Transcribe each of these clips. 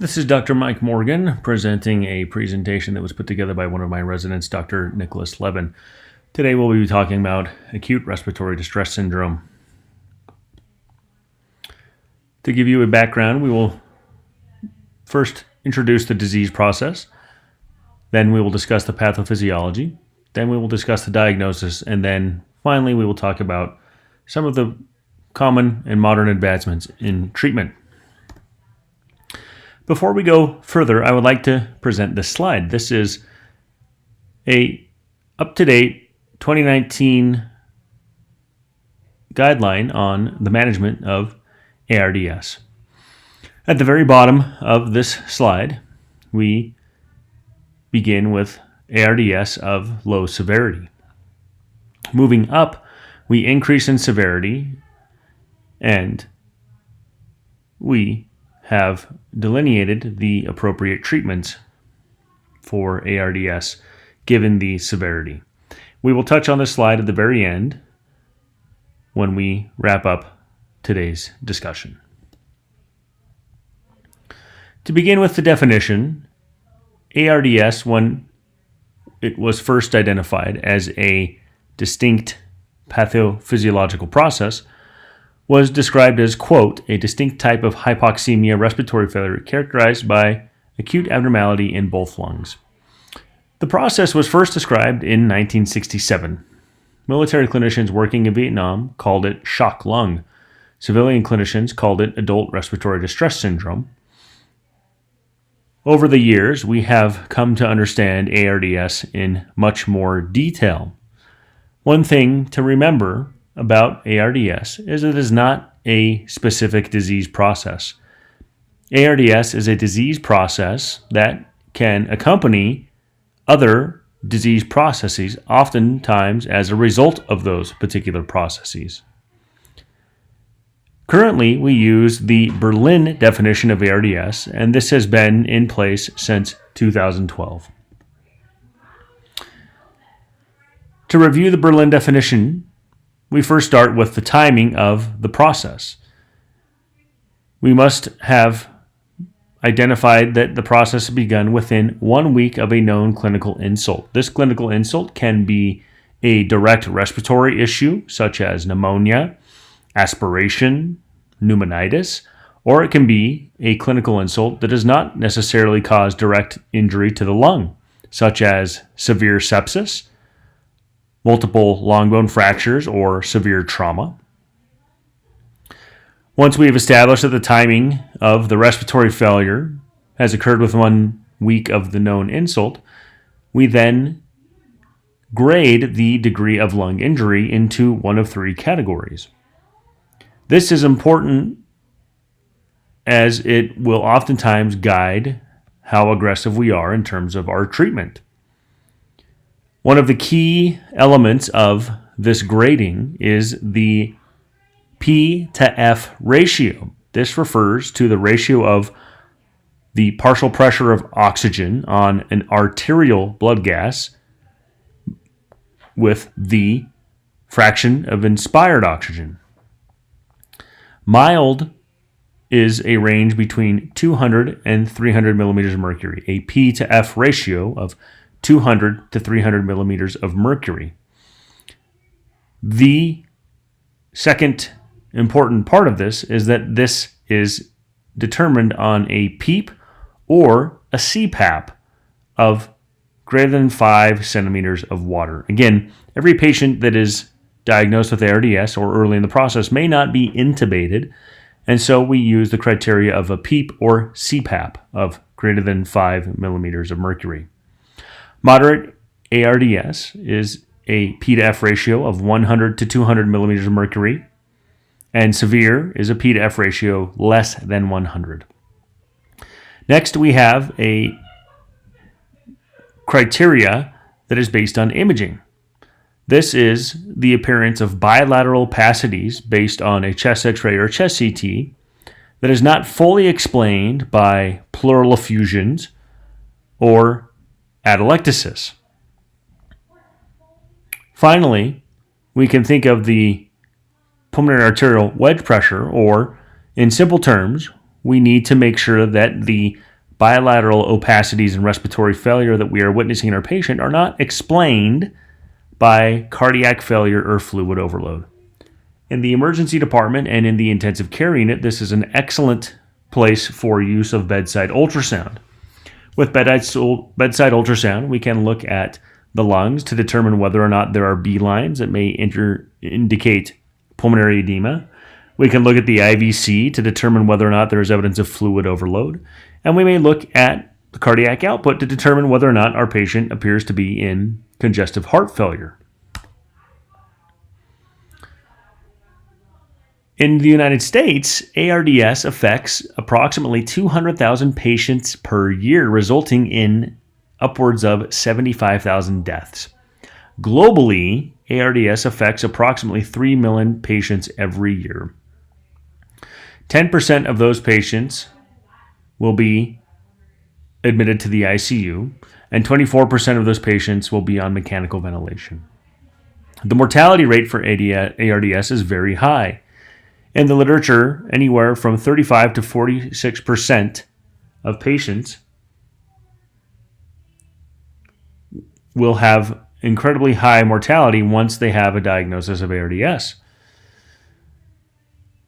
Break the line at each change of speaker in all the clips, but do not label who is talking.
This is Dr. Mike Morgan presenting a presentation that was put together by one of my residents, Dr. Nicholas Levin. Today we'll be talking about acute respiratory distress syndrome. To give you a background, we will first introduce the disease process, then we will discuss the pathophysiology, then we will discuss the diagnosis, and then finally we will talk about some of the common and modern advancements in treatment. Before we go further, I would like to present this slide. This is a up-to-date 2019 guideline on the management of ARDS. At the very bottom of this slide, we begin with ARDS of low severity. Moving up, we increase in severity, and we have delineated the appropriate treatments for ARDS given the severity. We will touch on this slide at the very end when we wrap up today's discussion. To begin with the definition, ARDS, when it was first identified as a distinct pathophysiological process, was described as, quote, a distinct type of hypoxemia respiratory failure characterized by acute abnormality in both lungs. The process was first described in 1967. Military clinicians working in Vietnam called it shock lung. Civilian clinicians called it adult respiratory distress syndrome. Over the years, we have come to understand ARDS in much more detail. One thing to remember about ARDS is it is not a specific disease process. ARDS is a disease process that can accompany other disease processes, oftentimes as a result of those particular processes. Currently, we use the Berlin definition of ARDS, and this has been in place since 2012. To review the Berlin definition, we first start with the timing of the process. We must have identified that the process has begun within 1 week of a known clinical insult. This clinical insult can be a direct respiratory issue, such as pneumonia, aspiration, pneumonitis, or it can be a clinical insult that does not necessarily cause direct injury to the lung, such as severe sepsis, multiple long bone fractures, or severe trauma. Once we have established that the timing of the respiratory failure has occurred within 1 week of the known insult, we then grade the degree of lung injury into one of three categories. This is important as it will oftentimes guide how aggressive we are in terms of our treatment. One of the key elements of this grading is the P to F ratio. This refers to the ratio of the partial pressure of oxygen on an arterial blood gas with the fraction of inspired oxygen. Mild is a range between 200 and 300 millimeters of mercury, a P to F ratio of 200 to 300 millimeters of mercury. The second important part of this is that this is determined on a PEEP or a CPAP of greater than 5 centimeters of water. Again, every patient that is diagnosed with ARDS or early in the process may not be intubated, and so we use the criteria of a PEEP or CPAP of greater than 5 millimeters of mercury. Moderate ARDS is a P to F ratio of 100 to 200 millimeters of mercury, and severe is a P to F ratio less than 100. Next, we have a criteria that is based on imaging. This is the appearance of bilateral opacities based on a chest X-ray or chest CT that is not fully explained by pleural effusions or atelectasis. Finally, we can think of the pulmonary arterial wedge pressure, or in simple terms, we need to make sure that the bilateral opacities and respiratory failure that we are witnessing in our patient are not explained by cardiac failure or fluid overload. In the emergency department and in the intensive care unit, this is an excellent place for use of bedside ultrasound. With bedside ultrasound, we can look at the lungs to determine whether or not there are B lines that may indicate pulmonary edema. We can look at the IVC to determine whether or not there is evidence of fluid overload. And we may look at the cardiac output to determine whether or not our patient appears to be in congestive heart failure. In the United States, ARDS affects approximately 200,000 patients per year, resulting in upwards of 75,000 deaths. Globally, ARDS affects approximately 3 million patients every year. 10% of those patients will be admitted to the ICU, and 24% of those patients will be on mechanical ventilation. The mortality rate for ARDS is very high. In the literature, anywhere from 35 to 46% of patients will have incredibly high mortality once they have a diagnosis of ARDS.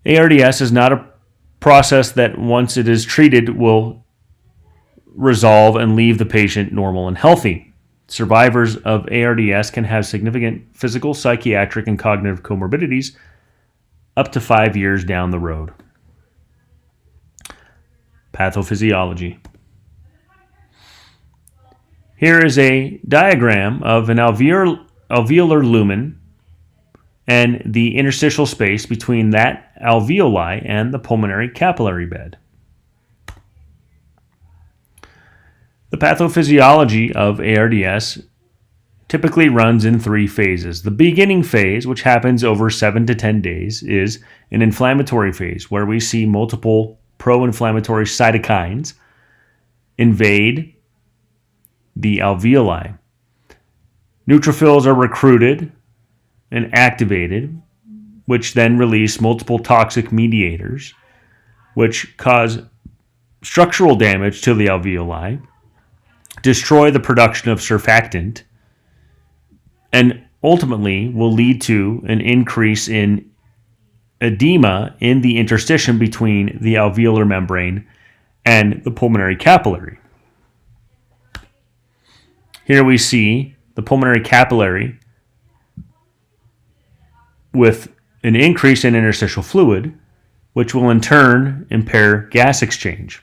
ARDS is not a process that once it is treated will resolve and leave the patient normal and healthy. Survivors of ARDS can have significant physical, psychiatric, and cognitive comorbidities up to 5 years down the road. Pathophysiology. Here is a diagram of an alveolar lumen and the interstitial space between that alveoli and the pulmonary capillary bed. The pathophysiology of ARDS typically runs in 3 phases. The beginning phase, which happens over 7 to 10 days, is an inflammatory phase where we see multiple pro-inflammatory cytokines invade the alveoli. Neutrophils are recruited and activated, which then release multiple toxic mediators, which cause structural damage to the alveoli, destroy the production of surfactant, and ultimately will lead to an increase in edema in the interstitium between the alveolar membrane and the pulmonary capillary. Here we see the pulmonary capillary with an increase in interstitial fluid, which will in turn impair gas exchange.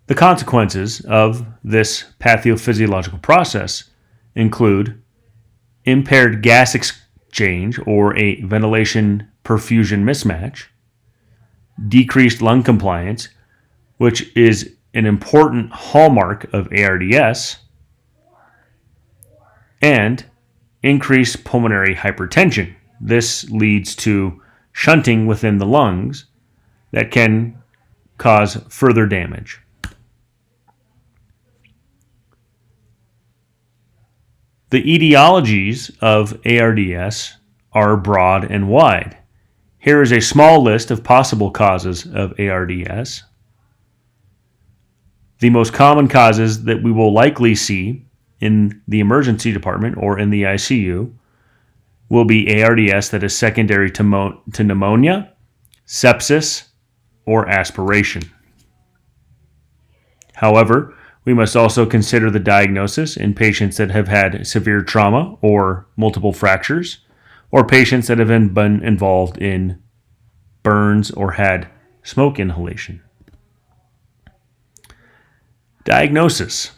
The consequences of this pathophysiological process include impaired gas exchange or a ventilation perfusion mismatch, decreased lung compliance, which is an important hallmark of ARDS, and increased pulmonary hypertension. This leads to shunting within the lungs that can cause further damage. The etiologies of ARDS are broad and wide. Here is a small list of possible causes of ARDS. The most common causes that we will likely see in the emergency department or in the ICU will be ARDS that is secondary to pneumonia, sepsis, or aspiration. However, we must also consider the diagnosis in patients that have had severe trauma or multiple fractures, or patients that have been involved in burns or had smoke inhalation. Diagnosis.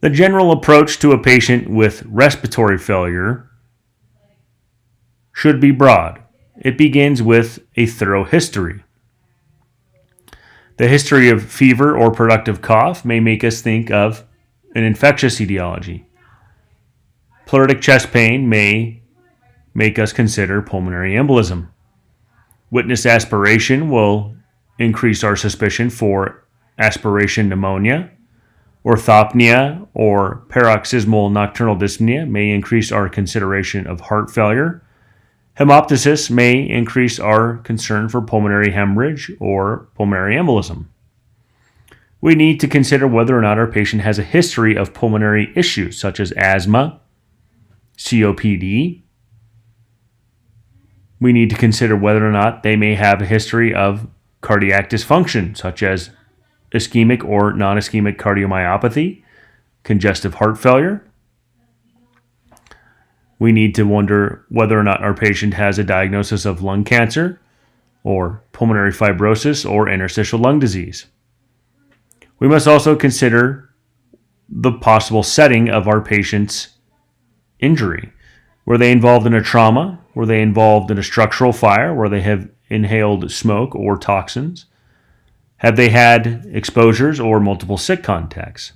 The general approach to a patient with respiratory failure should be broad. It begins with a thorough history. The history of fever or productive cough may make us think of an infectious etiology. Pleuritic chest pain may make us consider pulmonary embolism. Witness aspiration will increase our suspicion for aspiration pneumonia. Orthopnea or paroxysmal nocturnal dyspnea may increase our consideration of heart failure. Hemoptysis may increase our concern for pulmonary hemorrhage or pulmonary embolism. We need to consider whether or not our patient has a history of pulmonary issues such as asthma, COPD. We need to consider whether or not they may have a history of cardiac dysfunction such as ischemic or non-ischemic cardiomyopathy, congestive heart failure. We need to wonder whether or not our patient has a diagnosis of lung cancer or pulmonary fibrosis or interstitial lung disease. We must also consider the possible setting of our patient's injury. Were they involved in a trauma? Were they involved in a structural fire where they have inhaled smoke or toxins? Have they had exposures or multiple sick contacts?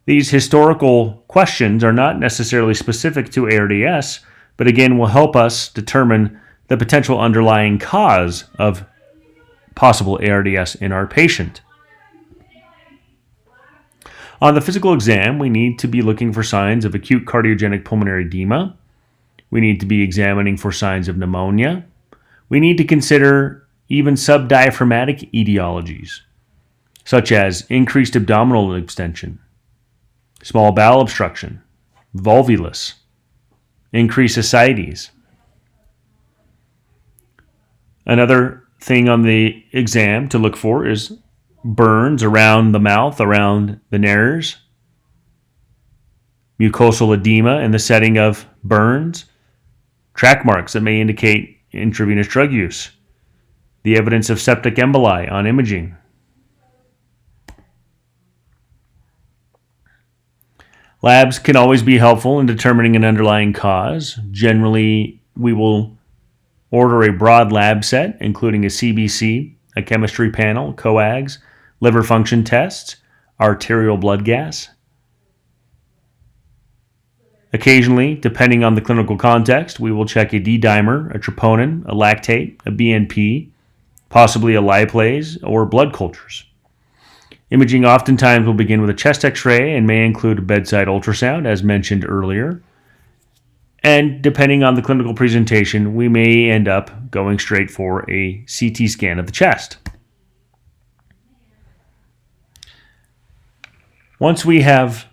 These historical questions are not necessarily specific to ARDS, but again will help us determine the potential underlying cause of possible ARDS in our patient. On the physical exam, we need to be looking for signs of acute cardiogenic pulmonary edema. We need to be examining for signs of pneumonia. We need to consider even subdiaphragmatic etiologies, such as increased abdominal extension, small bowel obstruction, volvulus, increased ascites. Another thing on the exam to look for is burns around the mouth, around the nares, mucosal edema in the setting of burns, track marks that may indicate intravenous drug use, the evidence of septic emboli on imaging. Labs can always be helpful in determining an underlying cause. Generally, we will order a broad lab set, including a CBC, a chemistry panel, coags, liver function tests, arterial blood gas. Occasionally, depending on the clinical context, we will check a D-dimer, a troponin, a lactate, a BNP, possibly a lipase, or blood cultures. Imaging oftentimes will begin with a chest x-ray and may include a bedside ultrasound, as mentioned earlier. And depending on the clinical presentation, we may end up going straight for a CT scan of the chest. Once we have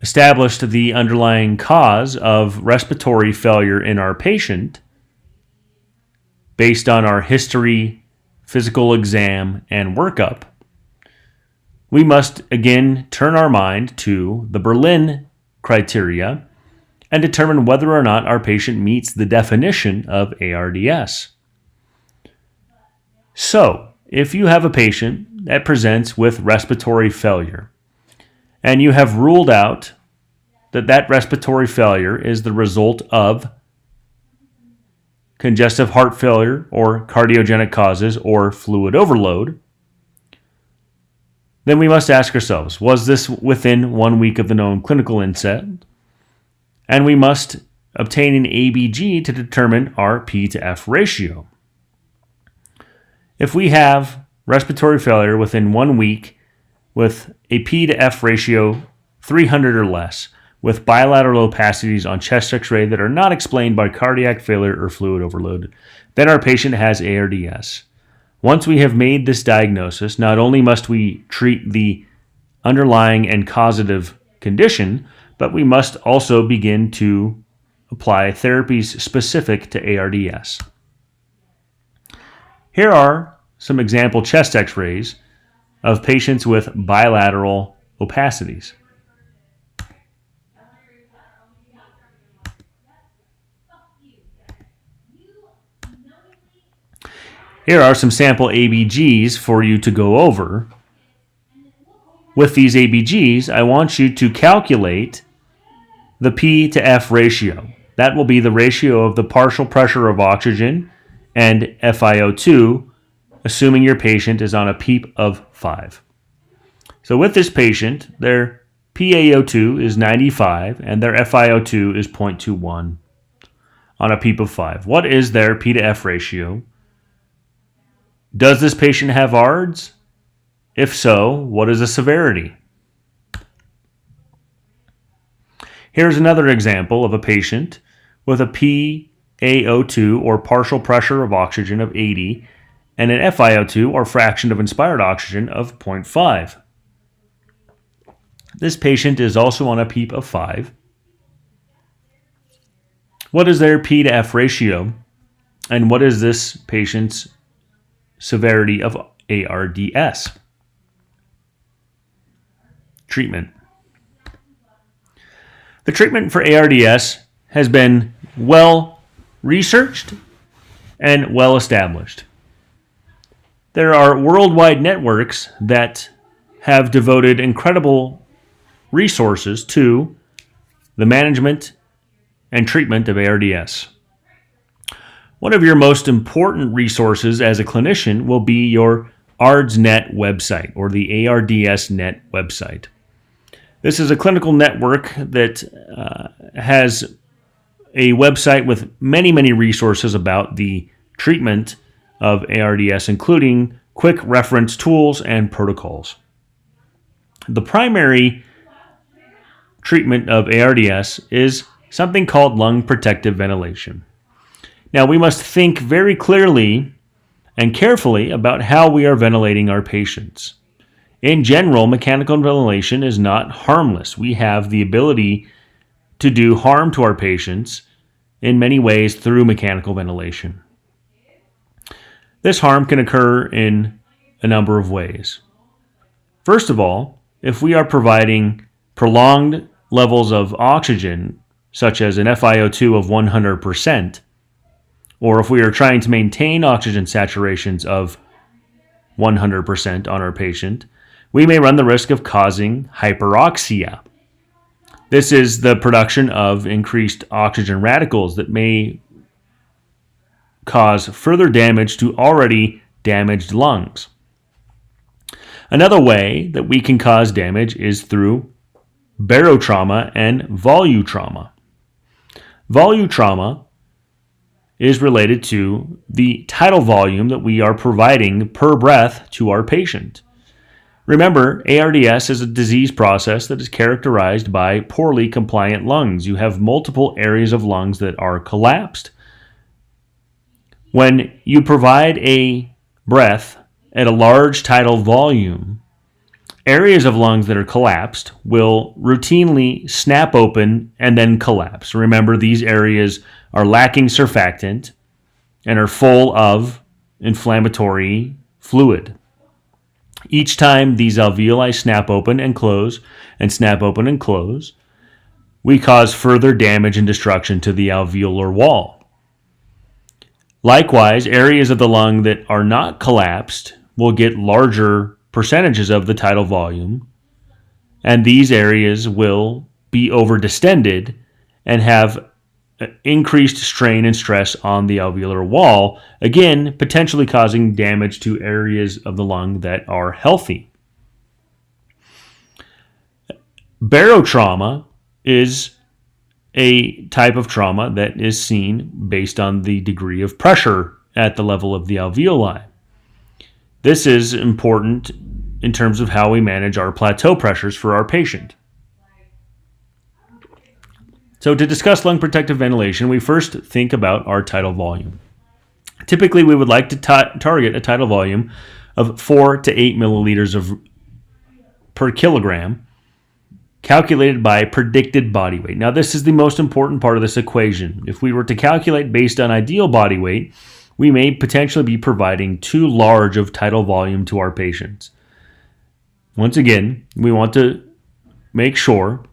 established the underlying cause of respiratory failure in our patient, based on our history, physical exam, and workup, we must again turn our mind to the Berlin criteria and determine whether or not our patient meets the definition of ARDS. So, if you have a patient that presents with respiratory failure, and you have ruled out that respiratory failure is the result of congestive heart failure or cardiogenic causes or fluid overload, then we must ask ourselves, was this within 1 week of the known clinical inset? And we must obtain an ABG to determine our P to F ratio. If we have respiratory failure within 1 week with a P to F ratio 300 or less, with bilateral opacities on chest x-ray that are not explained by cardiac failure or fluid overload, then our patient has ARDS. Once we have made this diagnosis, not only must we treat the underlying and causative condition, but we must also begin to apply therapies specific to ARDS. Here are some example chest x-rays of patients with bilateral opacities. Here are some sample ABGs for you to go over. With these ABGs, I want you to calculate the P to F ratio. That will be the ratio of the partial pressure of oxygen and FiO2, assuming your patient is on a PEEP of 5. So with this patient, their PaO2 is 95 and their FiO2 is 0.21 on a PEEP of 5. What is their P to F ratio? Does this patient have ARDS? If so, what is the severity? Here's another example of a patient with a PaO2 or partial pressure of oxygen of 80 and an FiO2 or fraction of inspired oxygen of 0.5. This patient is also on a PEEP of 5. What is their P to F ratio, and what is this patient's severity of ARDS? Treatment. The treatment for ARDS has been well researched and well established. There are worldwide networks that have devoted incredible resources to the management and treatment of ARDS. One of your most important resources as a clinician will be your ardsvn website or the ARDSnet website. This is a clinical network that has a website with many resources about the treatment of ARDS, including quick reference tools and protocols. The primary treatment of ARDS is something called lung protective ventilation. Now, we must think very clearly and carefully about how we are ventilating our patients. In general, mechanical ventilation is not harmless. We have the ability to do harm to our patients in many ways through mechanical ventilation. This harm can occur in a number of ways. First of all, if we are providing prolonged levels of oxygen, such as an FiO2 of 100%, or if we are trying to maintain oxygen saturations of 100% on our patient, we may run the risk of causing hyperoxia. This is the production of increased oxygen radicals that may cause further damage to already damaged lungs. Another way that we can cause damage is through barotrauma and volutrauma. Volutrauma is related to the tidal volume that we are providing per breath to our patient. Remember, ARDS is a disease process that is characterized by poorly compliant lungs. You have multiple areas of lungs that are collapsed. When you provide a breath at a large tidal volume, areas of lungs that are collapsed will routinely snap open and then collapse. Remember, these areas are lacking surfactant and are full of inflammatory fluid. Each time these alveoli snap open and close, and snap open and close, we cause further damage and destruction to the alveolar wall. Likewise, areas of the lung that are not collapsed will get larger percentages of the tidal volume, and these areas will be overdistended and have increased strain and stress on the alveolar wall, again, potentially causing damage to areas of the lung that are healthy. Barotrauma is a type of trauma that is seen based on the degree of pressure at the level of the alveoli. This is important in terms of how we manage our plateau pressures for our patient. So to discuss lung protective ventilation, we first think about our tidal volume. Typically, we would like to target a tidal volume of 4 to 8 milliliters per kilogram, calculated by predicted body weight. Now, this is the most important part of this equation. If we were to calculate based on ideal body weight, we may potentially be providing too large of tidal volume to our patients. Once again, we want to make sure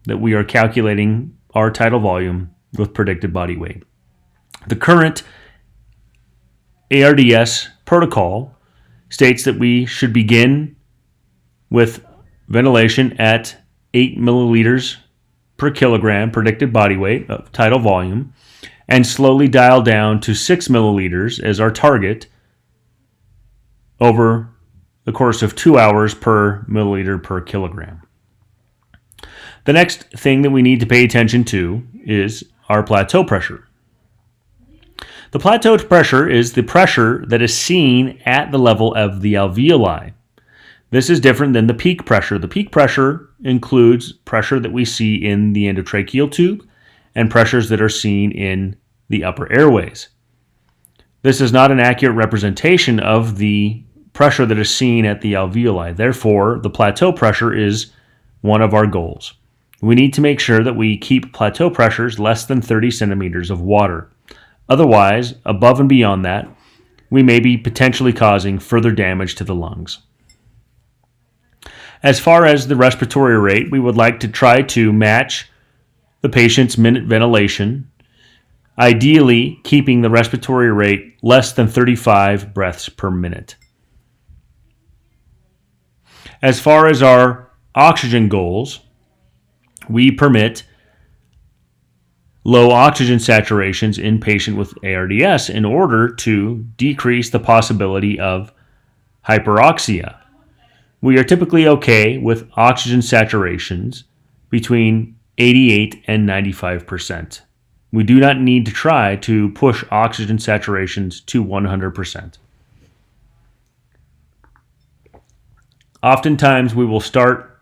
that we are calculating our tidal volume with predicted body weight. The current ARDS protocol states that we should begin with ventilation at 8 milliliters per kilogram predicted body weight of tidal volume and slowly dial down to 6 milliliters as our target over the course of 2 hours per milliliter per kilogram. The next thing that we need to pay attention to is our plateau pressure. The plateau pressure is the pressure that is seen at the level of the alveoli. This is different than the peak pressure. The peak pressure includes pressure that we see in the endotracheal tube and pressures that are seen in the upper airways. This is not an accurate representation of the pressure that is seen at the alveoli. Therefore, the plateau pressure is one of our goals. We need to make sure that we keep plateau pressures less than 30 centimeters of water. Otherwise, above and beyond that, we may be potentially causing further damage to the lungs. As far as the respiratory rate, we would like to try to match the patient's minute ventilation, ideally keeping the respiratory rate less than 35 breaths per minute. As far as our oxygen goals, we permit low oxygen saturations in patients with ARDS in order to decrease the possibility of hyperoxia. We are typically okay with oxygen saturations between 88 and 95%. We do not need to try to push oxygen saturations to 100%. Oftentimes, we will start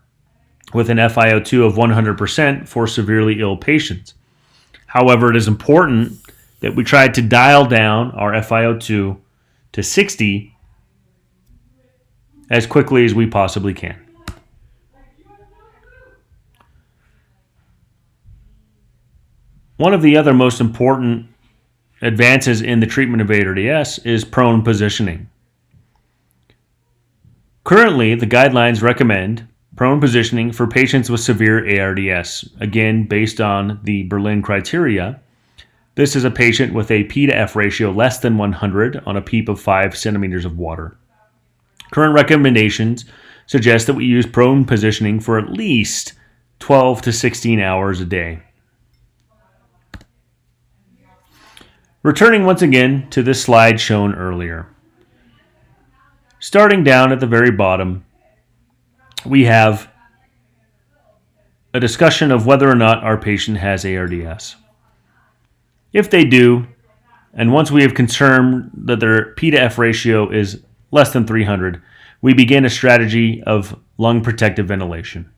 with an FiO2 of 100% for severely ill patients. However, it is important that we try to dial down our FiO2 to 60 as quickly as we possibly can. One of the other most important advances in the treatment of ARDS is prone positioning. Currently, the guidelines recommend prone positioning for patients with severe ARDS. Again, based on the Berlin criteria, this is a patient with a P to F ratio less than 100 on a PEEP of 5 centimeters of water. Current recommendations suggest that we use prone positioning for at least 12 to 16 hours a day. Returning once again to this slide shown earlier. Starting down at the very bottom, we have a discussion of whether or not our patient has ARDS. If they do, and once we have confirmed that their P to F ratio is less than 300, we begin a strategy of lung protective ventilation.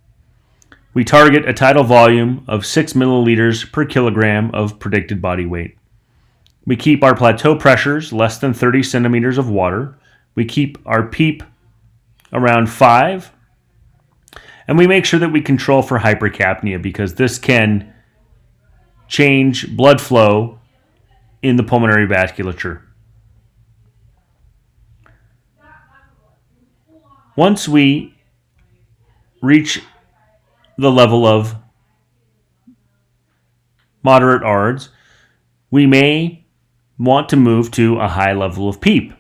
We target a tidal volume of 6 milliliters per kilogram of predicted body weight. We keep our plateau pressures less than 30 centimeters of water. We keep our PEEP around 5. And we make sure that we control for hypercapnia because this can change blood flow in the pulmonary vasculature. Once we reach the level of moderate ARDS, we may want to move to a high level of PEEP.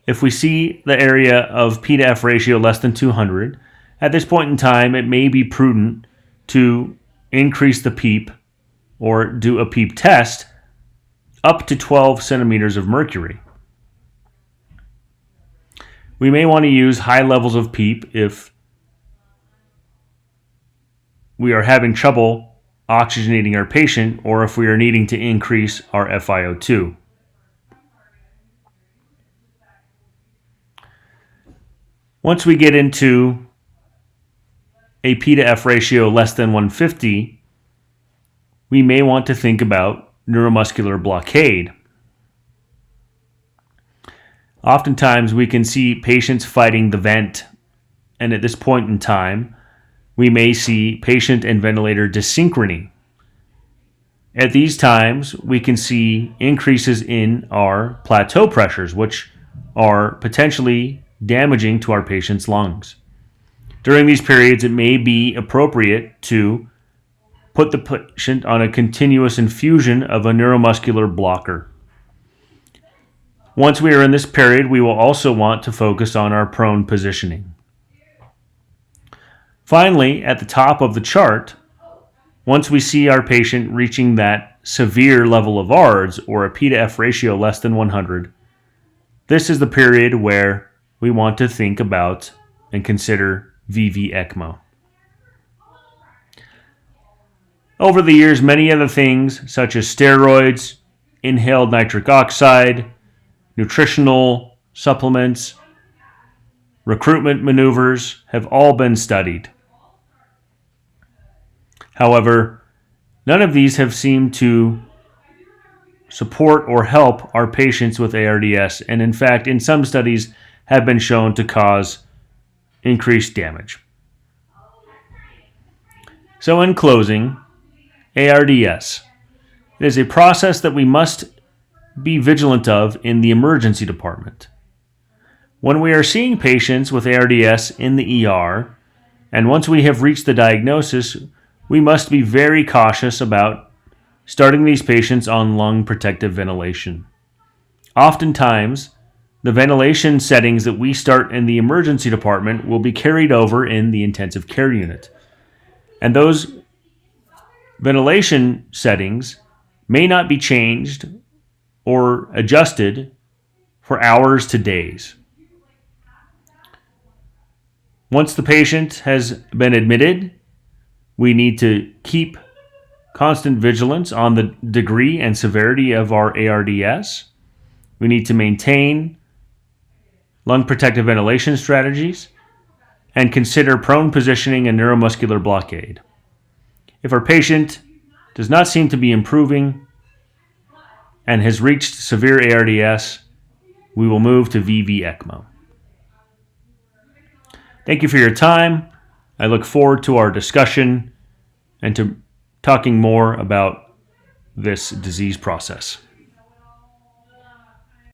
If we see the area of P to F ratio less than 200, at this point in time, it may be prudent to increase the PEEP or do a PEEP test up to 12 centimeters of mercury. We may want to use high levels of PEEP if we are having trouble oxygenating our patient or if we are needing to increase our FiO2. Once we get into a P to F ratio less than 150, we may want to think about neuromuscular blockade. Oftentimes, we can see patients fighting the vent, and at this point in time, we may see patient and ventilator dyssynchrony. At these times, we can see increases in our plateau pressures, which are potentially damaging to our patient's lungs. During these periods, it may be appropriate to put the patient on a continuous infusion of a neuromuscular blocker. Once we are in this period, we will also want to focus on our prone positioning. Finally, at the top of the chart, once we see our patient reaching that severe level of ARDS or a P to F ratio less than 100, this is the period where we want to think about and consider VV ECMO. Over the years, many other things such as steroids, inhaled nitric oxide, nutritional supplements, recruitment maneuvers have all been studied. However, None of these have seemed to support or help our patients with ARDS, and in fact, in some studies, have been shown to cause increased damage. So in closing, ARDS is a process that we must be vigilant of in the emergency department. When we are seeing patients with ARDS in the ER, and once we have reached the diagnosis, we must be very cautious about starting these patients on lung protective ventilation. Oftentimes, the ventilation settings that we start in the emergency department will be carried over in the intensive care unit. And those ventilation settings may not be changed or adjusted for hours to days. Once the patient has been admitted, we need to keep constant vigilance on the degree and severity of our ARDS. We need to maintain lung protective ventilation strategies and consider prone positioning and neuromuscular blockade. If our patient does not seem to be improving and has reached severe ARDS, we will move to VV ECMO. Thank you for your time. I look forward to our discussion and to talking more about this disease process.